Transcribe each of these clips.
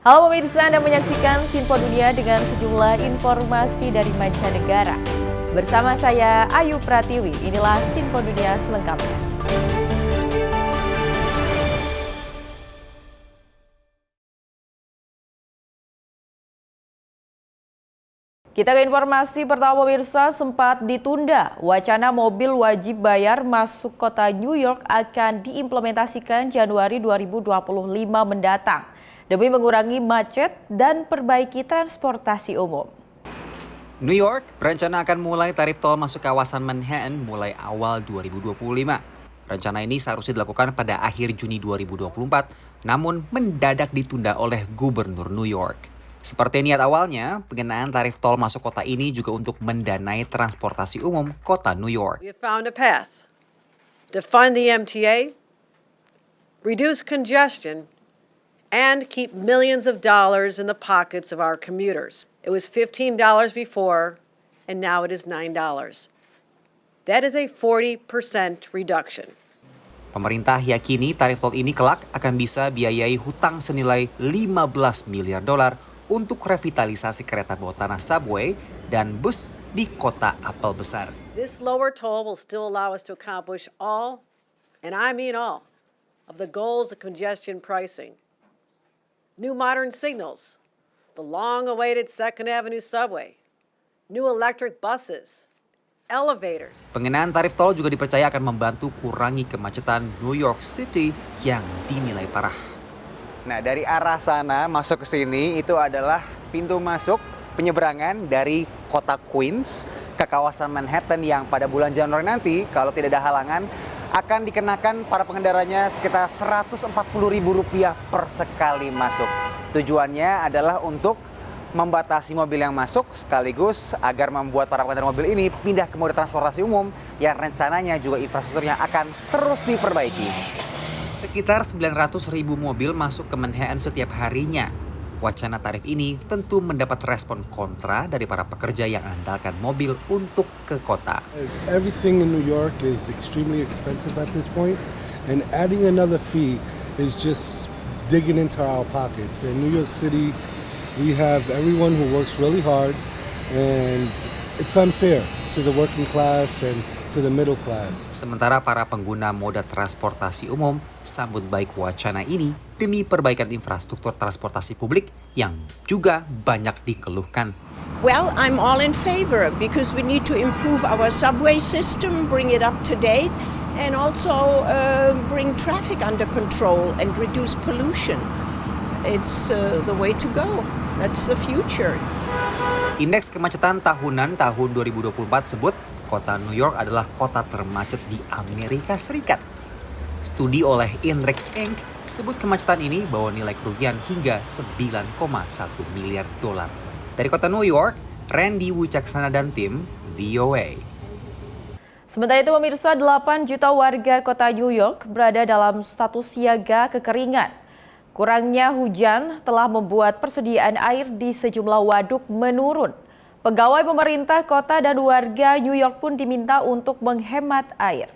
Halo pemirsa, Anda menyaksikan Info Dunia dengan sejumlah informasi dari mancanegara. Bersama saya Ayu Pratiwi, inilah Info Dunia selengkapnya. Kita ke informasi pertama pemirsa, sempat ditunda. Wacana mobil wajib bayar masuk kota New York akan diimplementasikan Januari 2025 mendatang demi mengurangi macet dan perbaiki transportasi umum. New York berencana akan mulai tarif tol masuk kawasan Manhattan mulai awal 2025. Rencana ini seharusnya dilakukan pada akhir Juni 2024, namun mendadak ditunda oleh Gubernur New York. Seperti niat awalnya, pengenaan tarif tol masuk kota ini juga untuk mendanai transportasi umum kota New York. We have found a path to fund the MTA, reduce congestion, and keep millions of dollars in the pockets of our commuters. It was $15 before, and now it is $9. That is a 40% reduction. Pemerintah yakini tarif tol ini kelak akan bisa biayai hutang senilai 15 miliar dolar untuk revitalisasi kereta bawah tanah subway dan bus di kota apel besar. This lower toll will still allow us to accomplish all, and I mean all, of the goals of congestion pricing. New modern signals, the long-awaited 2nd Avenue subway, new electric buses, elevators. Pengenaan tarif tol juga dipercaya akan membantu kurangi kemacetan New York City yang dinilai parah. Nah, dari arah sana masuk ke sini itu adalah pintu masuk penyeberangan dari kota Queens ke kawasan Manhattan yang pada bulan Januari nanti kalau tidak ada halangan akan dikenakan para pengendaranya sekitar Rp140.000 per sekali masuk. Tujuannya adalah untuk membatasi mobil yang masuk sekaligus agar membuat para pengendara mobil ini pindah ke moda transportasi umum yang rencananya juga infrastrukturnya akan terus diperbaiki. Sekitar 900.000 mobil masuk ke Manhattan setiap harinya. Wacana tarif ini tentu mendapat respon kontra dari para pekerja yang andalkan mobil untuk ke kota. Everything in New York is extremely expensive at this point, and adding another fee is just digging into our pockets. In New York City, we have everyone who works really hard, and it's unfair to the working class and to the middle class. Sementara para pengguna moda transportasi umum sambut baik wacana ini demi perbaikan infrastruktur transportasi publik yang juga banyak dikeluhkan. Well, I'm all in favor because we need to improve our subway system, bring it up to date, and also bring traffic under control and reduce pollution. It's the way to go. That's the future. Indeks kemacetan tahunan tahun 2024 sebut kota New York adalah kota termacet di Amerika Serikat. Studi oleh Index Inc. sebut kemacetan ini bawa nilai kerugian hingga 9,1 miliar dolar. Dari kota New York, Randy Wucaksana dan tim VOA. Sementara itu pemirsa, 8 juta warga kota New York berada dalam status siaga kekeringan. Kurangnya hujan telah membuat persediaan air di sejumlah waduk menurun. Pegawai pemerintah kota dan warga New York pun diminta untuk menghemat air.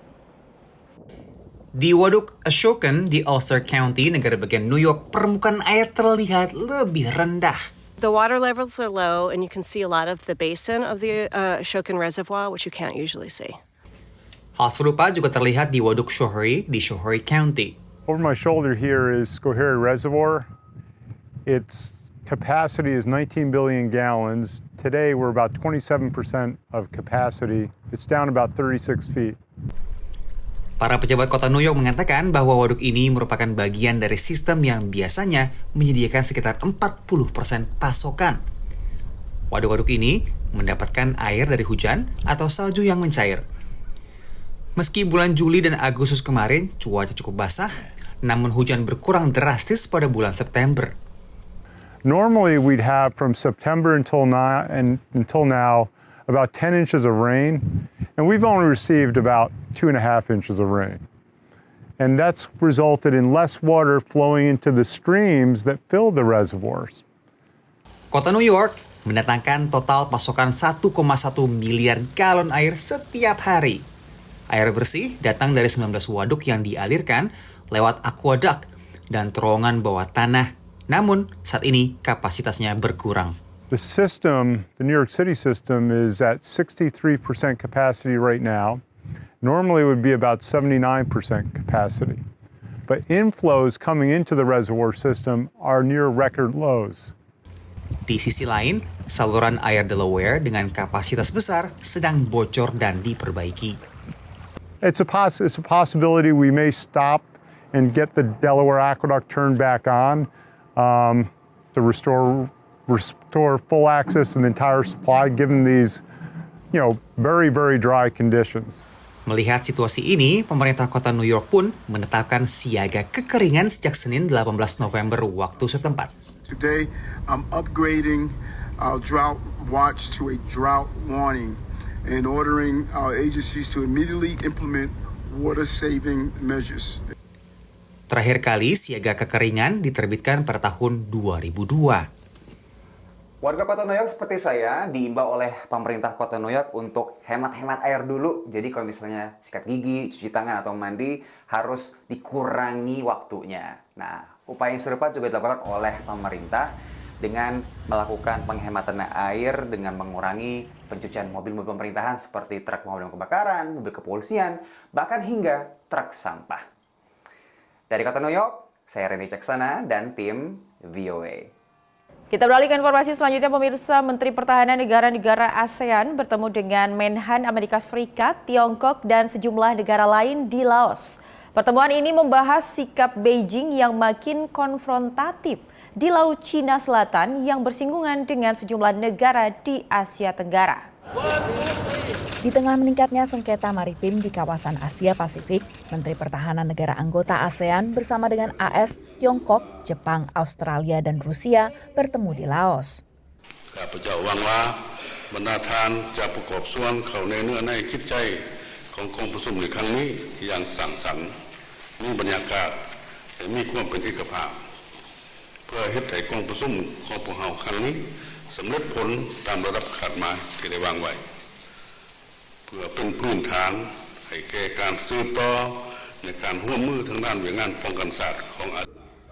Di Waduk Ashokan di Ulster County, negara bagian New York, permukaan air terlihat lebih rendah. The water levels are low and you can see a lot of the basin of the Ashokan Reservoir, which you can't usually see. Hal serupa juga terlihat di Waduk Schoharie di Schoharie County. Over my shoulder here is Schoharie Reservoir. Its capacity is 19 billion gallons. Today we're about 27% of capacity. It's down about 36 feet. Para pejabat kota New York mengatakan bahwa waduk ini merupakan bagian dari sistem yang biasanya menyediakan sekitar 40% pasokan. Waduk-waduk ini mendapatkan air dari hujan atau salju yang mencair. Meski bulan Juli dan Agustus kemarin cuaca cukup basah, namun hujan berkurang drastis pada bulan September. Normally we'd have from September until now about 10 inches of rain, and we've only received about 2.5 inches of rain. And that's resulted in less water flowing into the streams that fill the reservoirs. Kota New York mendatangkan total pasokan 1,1 miliar galon air setiap hari. Air bersih datang dari 19 waduk yang dialirkan lewat aqueduct dan terowongan bawah tanah Namun, saat ini kapasitasnya berkurang. The system, the New York City system, is at 63% capacity right now. Normally it would be about 79% capacity. But inflows coming into the reservoir system are near record lows. Di sisi lain, saluran air Delaware dengan kapasitas besar sedang bocor dan diperbaiki. It's a possibility we may stop and get the Delaware Aqueduct turned back on to restore full access and the entire supply, given these, very, very dry conditions. Melihat situasi ini, pemerintah kota New York pun menetapkan siaga kekeringan sejak Senin 18 November waktu setempat. Today, I'm upgrading our drought watch to a drought warning and ordering our agencies to immediately implement water-saving measures. Terakhir kali siaga kekeringan diterbitkan pada tahun 2002. Warga kota New York seperti saya diimbau oleh pemerintah kota New York untuk hemat-hemat air dulu. Jadi kalau misalnya sikat gigi, cuci tangan, atau mandi harus dikurangi waktunya. Nah, upaya yang serupa juga dilakukan oleh pemerintah dengan melakukan penghematan air dengan mengurangi pencucian mobil-mobil pemerintahan seperti truk pemadam kebakaran, mobil kepolisian, bahkan hingga truk sampah. Dari kota New York, saya Reni Caksana dan tim VOA. Kita beralih ke informasi selanjutnya, pemirsa. Menteri Pertahanan negara-negara ASEAN bertemu dengan Menhan Amerika Serikat, Tiongkok, dan sejumlah negara lain di Laos. Pertemuan ini membahas sikap Beijing yang makin konfrontatif di Laut Cina Selatan yang bersinggungan dengan sejumlah negara di Asia Tenggara. Di tengah meningkatnya sengketa maritim di kawasan Asia Pasifik, Menteri Pertahanan negara anggota ASEAN bersama dengan AS, Tiongkok, Jepang, Australia, dan Rusia bertemu di Laos.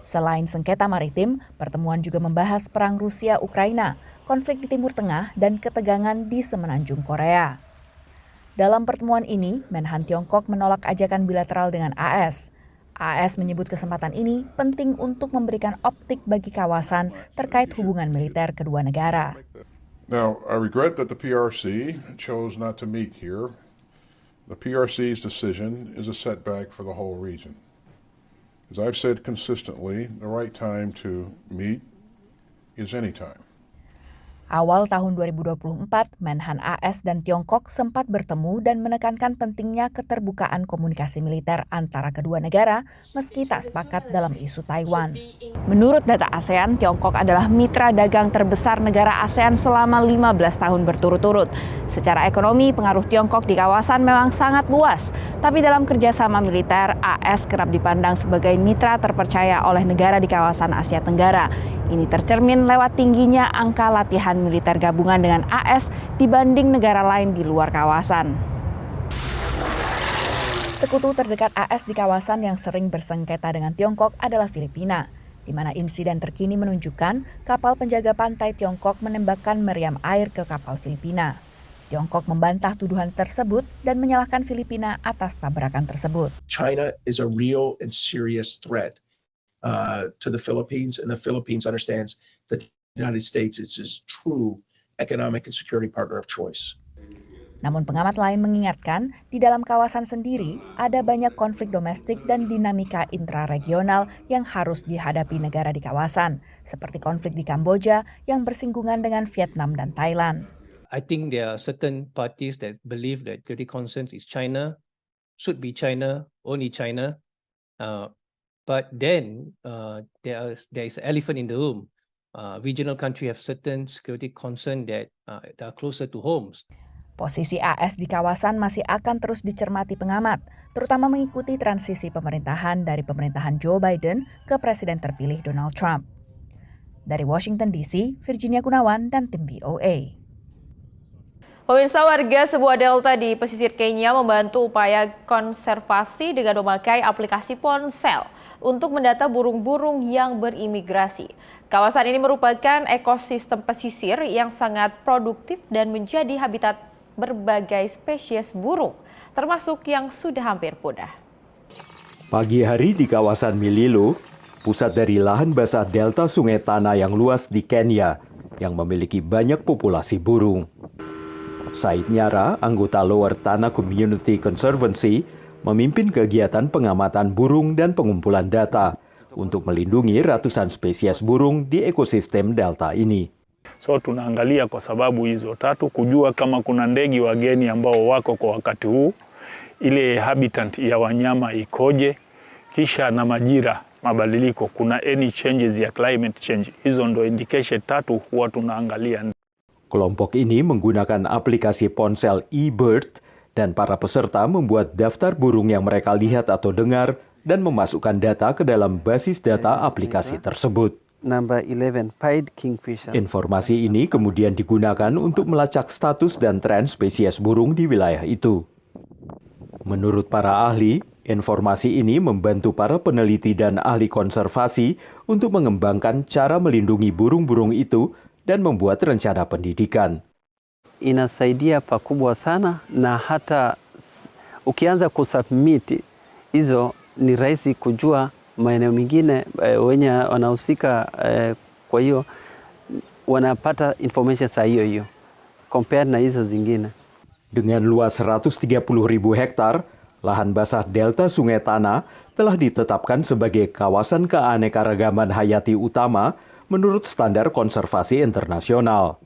Selain sengketa maritim, pertemuan juga membahas perang Rusia-Ukraina, konflik di Timur Tengah, dan ketegangan di Semenanjung Korea. Dalam pertemuan ini, Menhan Tiongkok menolak ajakan bilateral dengan AS. AS menyebut kesempatan ini penting untuk memberikan optik bagi kawasan terkait hubungan militer kedua negara. Now, I regret that the PRC chose not to meet here. The PRC's decision is a setback for the whole region. As I've said consistently, the right time to meet is any time. Awal tahun 2024, Menhan AS dan Tiongkok sempat bertemu dan menekankan pentingnya keterbukaan komunikasi militer antara kedua negara meski tak sepakat dalam isu Taiwan. Menurut data ASEAN, Tiongkok adalah mitra dagang terbesar negara ASEAN selama 15 tahun berturut-turut. Secara ekonomi, pengaruh Tiongkok di kawasan memang sangat luas, tapi dalam kerjasama militer, AS kerap dipandang sebagai mitra terpercaya oleh negara di kawasan Asia Tenggara. Ini tercermin lewat tingginya angka latihan militer gabungan dengan AS dibanding negara lain di luar kawasan. Sekutu terdekat AS di kawasan yang sering bersengketa dengan Tiongkok adalah Filipina, di mana insiden terkini menunjukkan kapal penjaga pantai Tiongkok menembakkan meriam air ke kapal Filipina. Tiongkok membantah tuduhan tersebut dan menyalahkan Filipina atas tabrakan tersebut. China is a real and serious threat to the Philippines, and the Philippines understands that the United States is its true economic and security partner of choice. Namun pengamat lain mengingatkan, di dalam kawasan sendiri ada banyak konflik domestik dan dinamika intraregional yang harus dihadapi negara di kawasan, seperti konflik di Kamboja yang bersinggungan dengan Vietnam dan Thailand. I think there are certain parties that believe that security concerns is China, should be China, only China. But then there is an elephant in the room. Regional countries have certain security concern that are closer to homes. Posisi AS di kawasan masih akan terus dicermati pengamat, terutama mengikuti transisi pemerintahan dari pemerintahan Joe Biden ke Presiden terpilih Donald Trump. Dari Washington DC, Virginia Gunawan dan tim VOA. Pemirsa, warga sebuah delta di pesisir Kenya membantu upaya konservasi dengan memakai aplikasi ponsel untuk mendata burung-burung yang berimigrasi. Kawasan ini merupakan ekosistem pesisir yang sangat produktif dan menjadi habitat berbagai spesies burung, termasuk yang sudah hampir punah. Pagi hari di kawasan Mililo, pusat dari lahan basah delta Sungai Tana yang luas di Kenya, yang memiliki banyak populasi burung. Said Nyara, anggota Lower Tana Community Conservancy, memimpin kegiatan pengamatan burung dan pengumpulan data untuk melindungi ratusan spesies burung di ekosistem delta ini. So tunaangalia kwa sababu hizo tatu, kujua kama kuna ndege wageni ambao wako kwa wakati huu, ile habitat ya wanyama ikoje, kisha na majira mabadiliko, kuna any changes ya climate change. Hizo ndo indication tatu huwa tunaangalia. Kelompok ini menggunakan aplikasi ponsel eBird dan para peserta membuat daftar burung yang mereka lihat atau dengar dan memasukkan data ke dalam basis data aplikasi tersebut. Number 11, pied kingfisher. Informasi ini kemudian digunakan untuk melacak status dan tren spesies burung di wilayah itu. Menurut para ahli, informasi ini membantu para peneliti dan ahli konservasi untuk mengembangkan cara melindungi burung-burung itu dan membuat rencana pendidikan. Inasaidia pakubwa sana, na hata ukianza kusubmit hizo ni rahisi kujua maeneo mengine wenye wanahusika, kwa hiyo wanapata information saa hiyo hiyo compared na hizo zingine. Dengan luas 130.000 hektar, lahan basah delta Sungai Tana telah ditetapkan sebagai kawasan keanekaragaman hayati utama menurut standar konservasi internasional.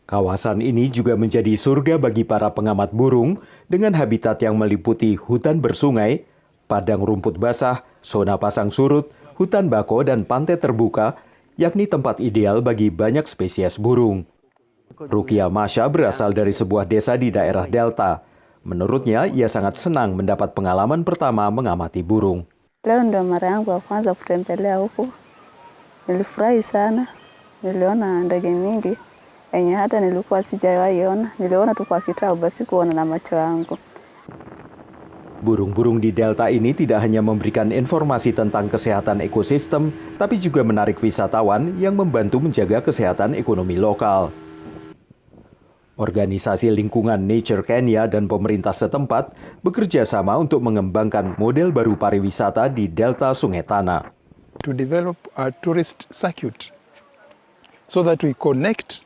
Kawasan ini juga menjadi surga bagi para pengamat burung dengan habitat yang meliputi hutan bersungai, padang rumput basah, zona pasang surut, hutan bako, dan pantai terbuka, yakni tempat ideal bagi banyak spesies burung. Rukia Masha berasal dari sebuah desa di daerah delta. Menurutnya, ia sangat senang mendapat pengalaman pertama mengamati burung. Leo ndo mara yangu ya kwanza kutembelea huku. Nilifurahi sana, niliona ndege mingi yenye hata nilikuwa sijawahi ona. Niliona tu kwa kitabu, basi kuona na macho yangu. Burung-burung di delta ini tidak hanya memberikan informasi tentang kesehatan ekosistem, tapi juga menarik wisatawan yang membantu menjaga kesehatan ekonomi lokal. Organisasi lingkungan Nature Kenya dan pemerintah setempat bekerja sama untuk mengembangkan model baru pariwisata di delta Sungai Tana. To develop a tourist circuit so that we connect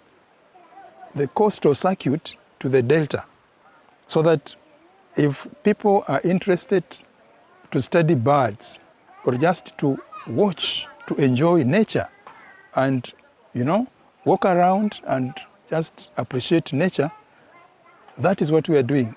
the coastal circuit to the delta, so that if people are interested to study birds or just to watch, to enjoy nature and, walk around and just appreciate nature, that is what we are doing.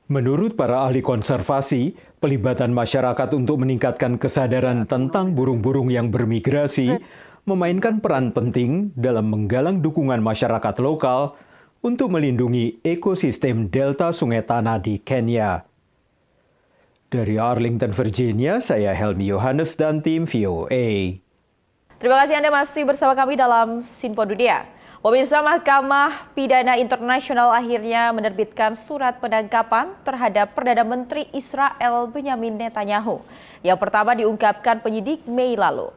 Menurut para ahli konservasi, pelibatan masyarakat untuk meningkatkan kesadaran tentang burung-burung yang bermigrasi memainkan peran penting dalam menggalang dukungan masyarakat lokal untuk melindungi ekosistem delta Sungai Tana di Kenya. Dari Arlington, Virginia, saya Helmi Yohanes dan tim VOA. Terima kasih Anda masih bersama kami dalam Sinpo Dunia. Pemirsa, Mahkamah Pidana Internasional akhirnya menerbitkan surat penangkapan terhadap Perdana Menteri Israel Benyamin Netanyahu yang pertama diungkapkan penyidik Mei lalu.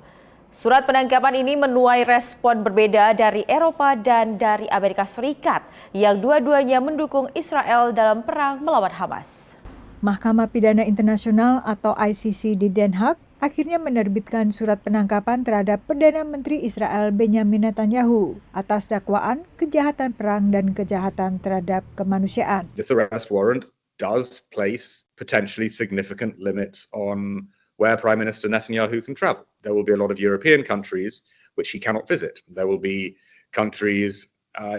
Surat penangkapan ini menuai respon berbeda dari Eropa dan dari Amerika Serikat yang dua-duanya mendukung Israel dalam perang melawan Hamas. Mahkamah Pidana Internasional atau ICC di Den Haag akhirnya menerbitkan surat penangkapan terhadap Perdana Menteri Israel Benyamin Netanyahu atas dakwaan kejahatan perang dan kejahatan terhadap kemanusiaan. This arrest warrant does place potentially significant limits on where Prime Minister Netanyahu can travel. There will be a lot of European countries which he cannot visit. There will be countries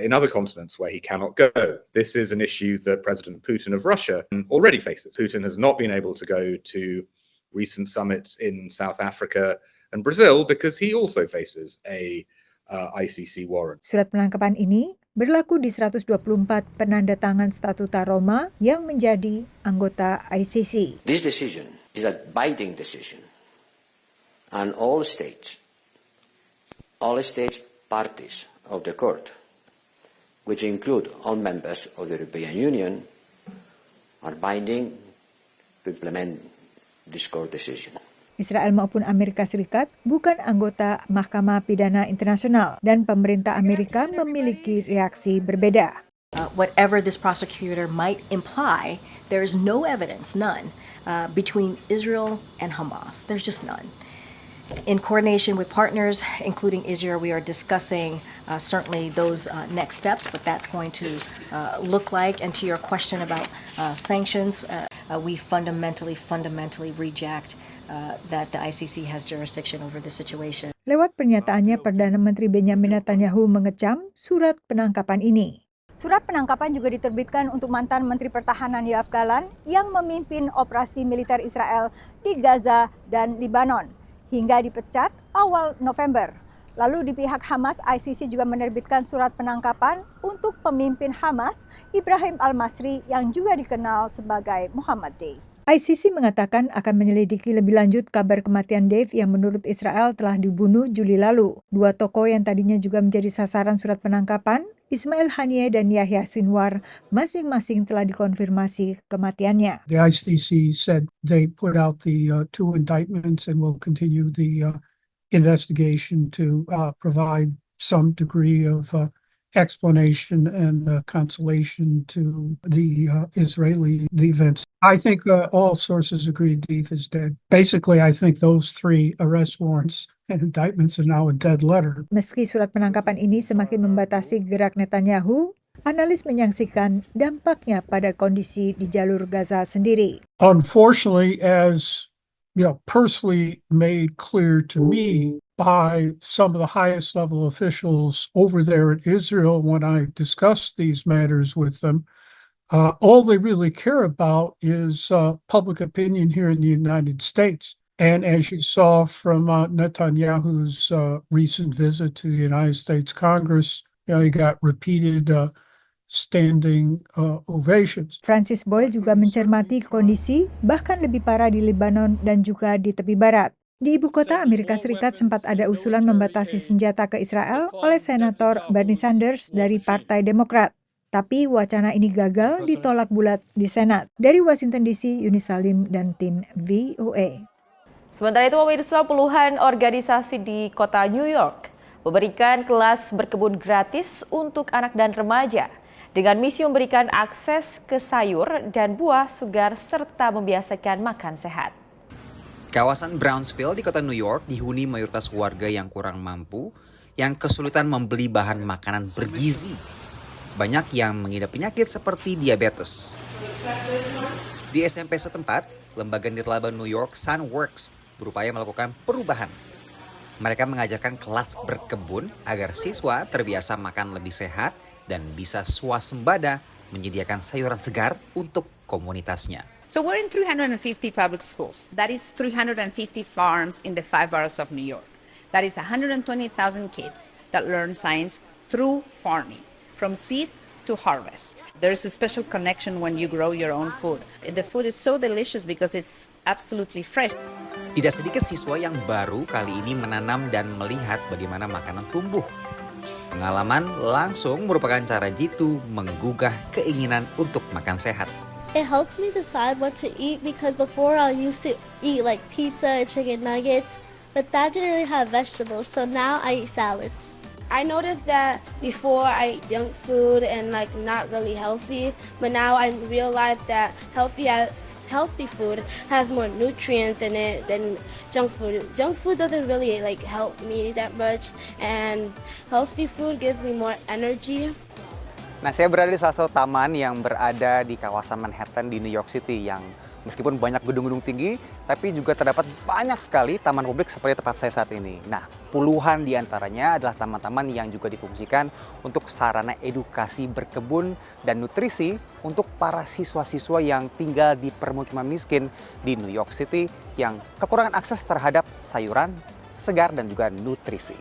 in other continents where he cannot go. This is an issue that President Putin of Russia already faces. Putin has not been able to go to recent summits in South Africa and Brazil because he also faces a ICC warrant. Surat penangkapan ini berlaku di 124 penandatangan Statuta Roma yang menjadi anggota ICC. This decision is a binding decision, and all states parties of the court which include all members of the European Union, are binding to implement this court decision. Israel maupun Amerika Serikat bukan anggota Mahkamah Pidana Internasional dan pemerintah Amerika memiliki reaksi berbeda. Whatever this prosecutor might imply, there is no evidence, none, between Israel and Hamas. There's just none. In coordination with partners, including Israel, we are discussing certainly those next steps, what that's going to look like. And to your question about sanctions, we fundamentally reject that the ICC has jurisdiction over the situation. Lewat pernyataannya, Perdana Menteri Benjamin Netanyahu mengecam surat penangkapan ini. Surat penangkapan juga diterbitkan untuk mantan Menteri Pertahanan Yoav Gallant yang memimpin operasi militer Israel di Gaza dan Lebanon hingga dipecat awal November. Lalu di pihak Hamas, ICC juga menerbitkan surat penangkapan untuk pemimpin Hamas, Ibrahim Al-Masri, yang juga dikenal sebagai Muhammad Deif. ICC mengatakan akan menyelidiki lebih lanjut kabar kematian Deif yang menurut Israel telah dibunuh Juli lalu. Dua tokoh yang tadinya juga menjadi sasaran surat penangkapan, Ismail Haniyeh dan Yahya Sinwar, masing-masing telah dikonfirmasi kematiannya. The ICC said they put out the two indictments and will continue the investigation to provide some degree of explanation and consolation to the Israeli events. I think all sources agree Deif is dead. Basically, I think those three arrest warrants and indictments are now a dead letter. Meski surat penangkapan ini semakin membatasi gerak Netanyahu, analis menyaksikan dampaknya pada kondisi di jalur Gaza sendiri. Unfortunately, as personally made clear to me by some of the highest level officials over there in Israel when I discussed these matters with them, all they really care about is public opinion here in the United States. And as you saw from Netanyahu's recent visit to the United States Congress, he got repeated standing ovations. Francis Boyle juga mencermati kondisi bahkan lebih parah di Lebanon dan juga di tepi barat. Di ibu kota Amerika Serikat sempat ada usulan membatasi senjata ke Israel oleh Senator Bernie Sanders dari Partai Demokrat. Tapi wacana ini gagal ditolak bulat di Senat. Dari Washington DC, Yuni Salim dan tim VOA. Sementara itu, pemirsa, puluhan organisasi di kota New York memberikan kelas berkebun gratis untuk anak dan remaja dengan misi memberikan akses ke sayur dan buah segar serta membiasakan makan sehat. Kawasan Brownsville di kota New York dihuni mayoritas warga yang kurang mampu, yang kesulitan membeli bahan makanan bergizi. Banyak yang mengidap penyakit seperti diabetes. Di SMP setempat, lembaga nirlaba New York Sunworks berupaya melakukan perubahan. Mereka mengajarkan kelas berkebun agar siswa terbiasa makan lebih sehat dan bisa swasembada menyediakan sayuran segar untuk komunitasnya. So we're in 350 public schools. That is 350 farms in the 5 boroughs of New York. That is 120,000 kids that learn science through farming, from seed to harvest. There's a special connection when you grow your own food. The food is so delicious because it's absolutely fresh. Tidak sedikit siswa yang baru kali ini menanam dan melihat bagaimana makanan tumbuh. Pengalaman langsung merupakan cara jitu menggugah keinginan untuk makan sehat. It helped me decide what to eat because before I used to eat like pizza and chicken nuggets, but that didn't really have vegetables, so now I eat salads. I noticed that before I ate junk food and like not really healthy, but now I realized that healthy food has more nutrients in it than junk food. Junk food doesn't really like help me that much, and healthy food gives me more energy. Nah, saya berada di salah satu taman yang berada di kawasan Manhattan di New York City yang meskipun banyak gedung-gedung tinggi, tapi juga terdapat banyak sekali taman publik seperti tempat saya saat ini. Nah, puluhan di antaranya adalah taman-taman yang juga difungsikan untuk sarana edukasi berkebun dan nutrisi untuk para siswa-siswa yang tinggal di permukiman miskin di New York City yang kekurangan akses terhadap sayuran, segar, dan juga nutrisi.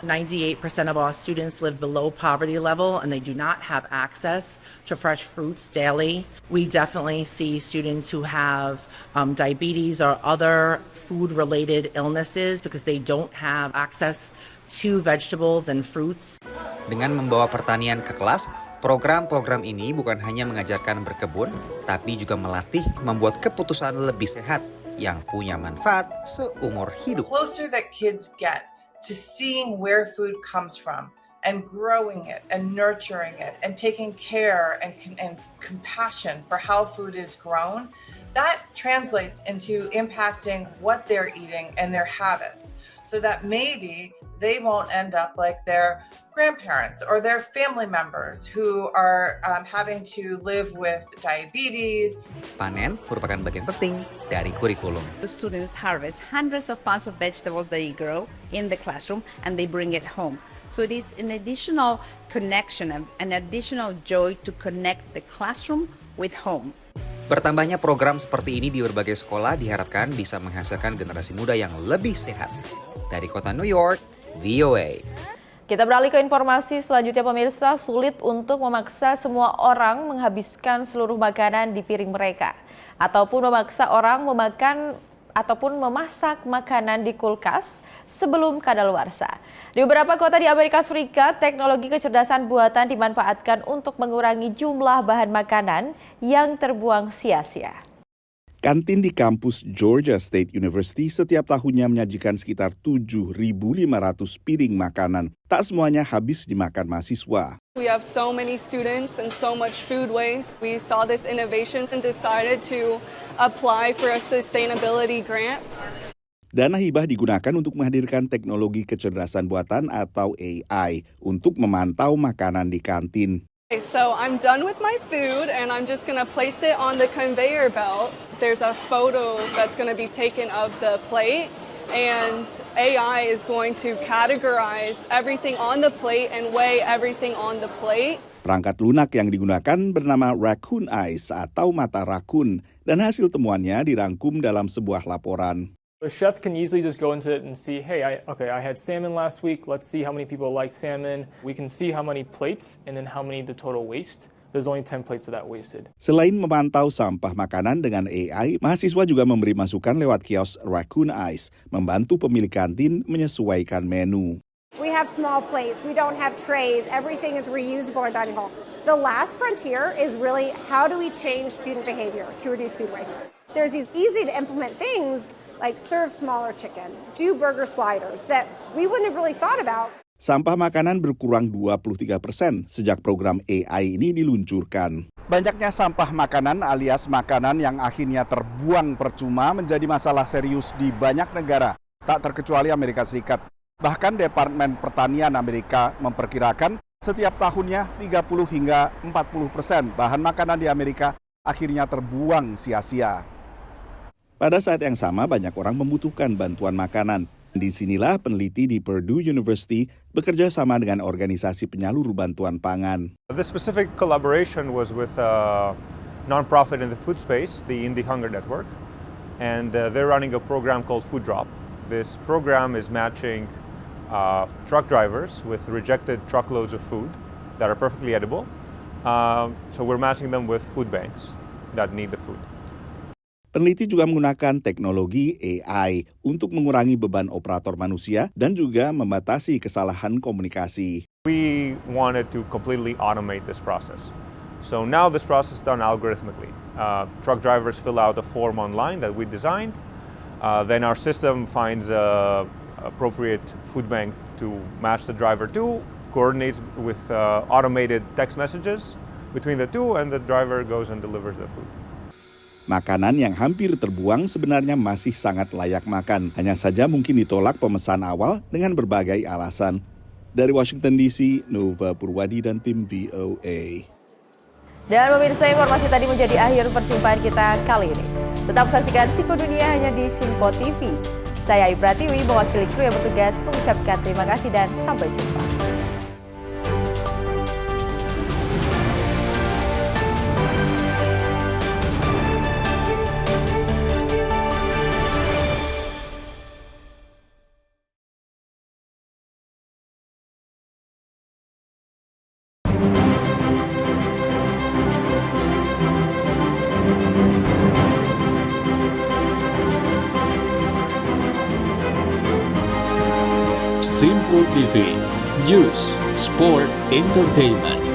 98% of our students live below poverty level and they do not have access to fresh fruits daily. We definitely see students who have diabetes or other food-related illnesses because they don't have access to vegetables and fruits. Dengan membawa pertanian ke kelas, program-program ini bukan hanya mengajarkan berkebun, tapi juga melatih membuat keputusan lebih sehat yang punya manfaat seumur hidup. The closer that kids get to seeing where food comes from and growing it and nurturing it and taking care and compassion for how food is grown, that translates into impacting what they're eating and their habits so that maybe they won't end up like their grandparents or their family members who are having to live with diabetes. Panen merupakan bagian penting dari kurikulum. The students harvest hundreds of pounds of vegetables they grow in the classroom and they bring it home. So it is an additional connection, an additional joy to connect the classroom with home. Bertambahnya program seperti ini di berbagai sekolah diharapkan bisa menghasilkan generasi muda yang lebih sehat. Dari kota New York, VOA. Kita beralih ke informasi selanjutnya pemirsa, sulit untuk memaksa semua orang menghabiskan seluruh makanan di piring mereka. Ataupun memaksa orang memakan ataupun memasak makanan di kulkas sebelum kadaluarsa. Di beberapa kota di Amerika Serikat, teknologi kecerdasan buatan dimanfaatkan untuk mengurangi jumlah bahan makanan yang terbuang sia-sia. Kantin di kampus Georgia State University setiap tahunnya menyajikan sekitar 7.500 piring makanan. Tak semuanya habis dimakan mahasiswa. We have so many students and so much food waste. We saw this innovation and decided to apply for a sustainability grant. Dana hibah digunakan untuk menghadirkan teknologi kecerdasan buatan atau AI untuk memantau makanan di kantin. So I'm done with my food and I'm just going to place it on the conveyor belt. There's a photo that's going to be taken of the plate and AI is going to categorize everything on the plate and weigh everything on the plate. Perangkat lunak yang digunakan bernama Raccoon Eyes atau mata rakun dan hasil temuannya dirangkum dalam sebuah laporan. A chef can easily just go into it and see, hey, I had salmon last week. Let's see how many people like salmon. We can see how many plates and then how many the total waste. There's only 10 plates of that wasted. Selain memantau sampah makanan dengan AI, mahasiswa juga memberi masukan lewat kios Raccoon Eyes, membantu pemilik kantin menyesuaikan menu. We have small plates. We don't have trays. Everything is reusable in dining hall. The last frontier is really how do we change student behavior to reduce food waste? There's these easy to implement things like serve smaller chicken, do burger sliders that we wouldn't have really thought about. Sampah makanan berkurang 23% sejak program AI ini diluncurkan. Banyaknya sampah makanan alias makanan yang akhirnya terbuang percuma menjadi masalah serius di banyak negara, tak terkecuali Amerika Serikat. Bahkan Departemen Pertanian Amerika memperkirakan setiap tahunnya 30 hingga 40% bahan makanan di Amerika akhirnya terbuang sia-sia. Pada saat yang sama, banyak orang membutuhkan bantuan makanan. Di sinilah peneliti di Purdue University bekerja sama dengan organisasi penyalur bantuan pangan. This specific collaboration was with a nonprofit in the food space, the Indie Hunger Network, and they're running a program called Food Drop. This program is matching truck drivers with rejected truckloads of food that are perfectly edible. So we're matching them with food banks that need the food. Peneliti juga menggunakan teknologi AI untuk mengurangi beban operator manusia dan juga membatasi kesalahan komunikasi. We wanted to completely automate this process. So now this process is done algorithmically. Truck drivers fill out a form online that we designed. Then our system finds an appropriate food bank to match the driver to, coordinates with automated text messages between the two, and the driver goes and delivers the food. Makanan yang hampir terbuang sebenarnya masih sangat layak makan. Hanya saja mungkin ditolak pemesan awal dengan berbagai alasan. Dari Washington DC, Nova Purwadi dan tim VOA. Dan pemirsa, informasi tadi menjadi akhir perjumpaan kita kali ini. Tetap saksikan Siko Dunia hanya di Simpo TV. Saya Ayu Pratiwi, mewakili kru yang bertugas mengucapkan terima kasih dan sampai jumpa. Simple TV, News, Sport, Entertainment.